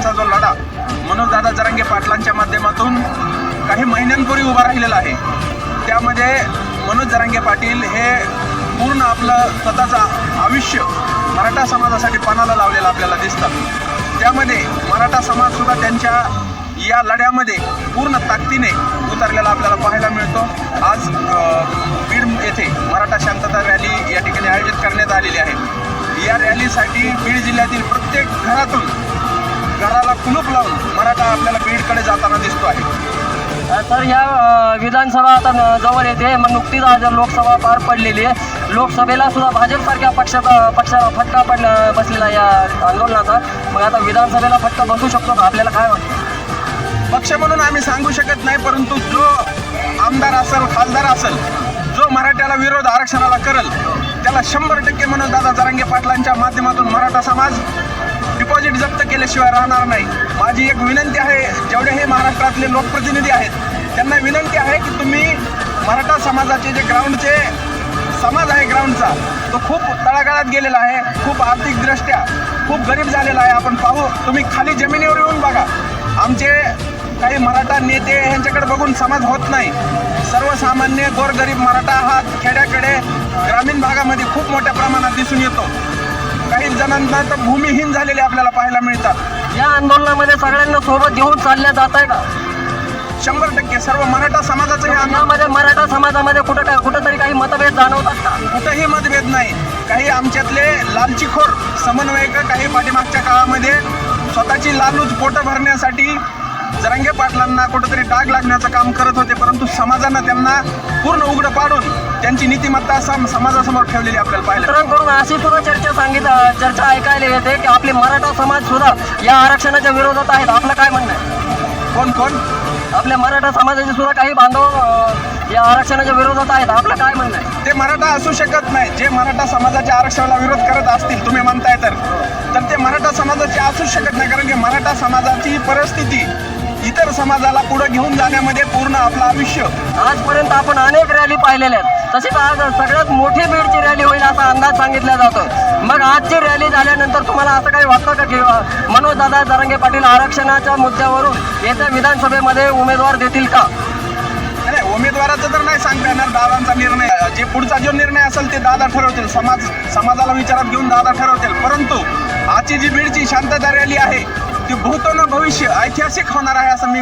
आरक्षणाचा जो लढा मनोजदादा जरांगे पाटलांच्या माध्यमातून काही महिन्यांपूर्वी उभा राहिलेला आहे, त्यामध्ये मनोज जरांगे पाटील हे पूर्ण आपलं स्वतःचं आयुष्य मराठा समाजासाठी पणाला लावलेलं आपल्याला दिसतं। त्यामध्ये मराठा समाजसुद्धा त्यांच्या या लढ्यामध्ये पूर्ण ताकदीने उतरलेला आपल्याला पाहायला मिळतो। आज बीड येथे मराठा शांतता रॅली या ठिकाणी आयोजित करण्यात आलेली आहे। या रॅलीसाठी बीड जिल्ह्यातील प्रत्येक घराला कुलूप लावून मराठा आपल्याला बीडकडे जाताना दिसतो आहे। तर या विधानसभा आता जवळ येते, मग नुकतीच आज लोकसभा पार पडलेली आहे। लोकसभेला सुद्धा भाजपसारख्या पक्षाला फटका बसलेला या आंदोलनाचा, मग आता विधानसभेला फटका बसू शकतो का? आपल्याला काय वाटतं? पक्ष म्हणून आम्ही सांगू शकत नाही, परंतु जो आमदार असेल, खासदार असेल, जो मराठ्याला विरोध आरक्षणाला करेल त्याला 100% मनोजदादा जरांगे पाटलांच्या माध्यमातून मराठा समाज डिपॉझिट जप्त केल्याशिवाय राहणार नाही। माझी एक विनंती आहे, जेवढे हे महाराष्ट्रातले लोकप्रतिनिधी आहेत त्यांना विनंती आहे की तुम्ही मराठा समाजाचे जे ग्राउंडचे समाज आहे, ग्राउंडचा तो खूप तळागाळात गेलेला आहे, खूप आर्थिकदृष्ट्या खूप गरीब झालेला आहे। आपण पाहू, तुम्ही खाली जमिनीवर येऊन बघा, आमचे काही मराठा नेते यांच्याकडे बघून समाज होत नाही। सर्वसामान्य गोरगरीब मराठा हा खेड्याकडे ग्रामीण भागामध्ये खूप मोठ्या प्रमाणात दिसून येतो। काही जणांना तर भूमिहीन झालेले आपल्याला पाहायला मिळतात। या आंदोलनामध्ये सगळ्यांना सोबत घेऊन चालल्या जात आहे का? 100% सर्व मराठा समाजाचं हे यामध्ये मराठा समाजामध्ये कुठंतरी काही मतभेद जाणवतात का? कुठंही मतभेद नाही। काही आमच्यातले लालचीखोर समन्वयक काही पाठीमागच्या काळामध्ये स्वतःची लालूच पोटं भरण्यासाठी जरांगे पाटलांना कुठंतरी डाग लागण्याचं काम करत होते, परंतु समाजानं त्यांना पूर्ण उघडं पाडून त्यांची नीतिमत्ता समाजासमोर ठेवलेली आपल्याला पाहिलं। मित्रांकडून अशी सुद्धा चर्चा ऐकायला येते की आपले मराठा समाज सुद्धा या आरक्षणाच्या विरोधात आहेत। आपलं काय म्हणणं आहे? कोण आपल्या मराठा समाजाचे सुद्धा काही बांधव या आरक्षणाच्या विरोधात आहेत। आपलं काय म्हणणं आहे? ते मराठा असू शकत नाही। जे मराठा समाजाच्या आरक्षणाला विरोध करत असतील, तुम्ही म्हणताय तर ते मराठा समाजाचे असूच शकत नाही, कारण की मराठा समाजाची परिस्थिती इतर समाजाला पुढे घेऊन जाण्यामध्ये पूर्ण आपलं आयुष्य। आजपर्यंत आपण अनेक रॅली पाहिलेल्या आहेत, तसेच आज सगळ्यात मोठी बीडची रॅली होईल असा अंदाज सांगितला जातोय। मग आजची रॅली झाल्यानंतर तुम्हाला असं काही वाटतं का की मनोजदादा जरांगे पाटील आरक्षणाच्या मुद्द्यावरून येत्या विधानसभेमध्ये उमेदवार देतील का? नाही, उमेदवाराचं तर नाही सांगता येणार, दादांचा निर्णय, जे पुढचा जो निर्णय असेल ते दादा ठरवतील, समाजाला विचारात घेऊन दादा ठरवतील। परंतु आजची जी बीडची शांतता रॅली आहे ती भूतो न भविष्य ऐतिहासिक होणार आहे असं मी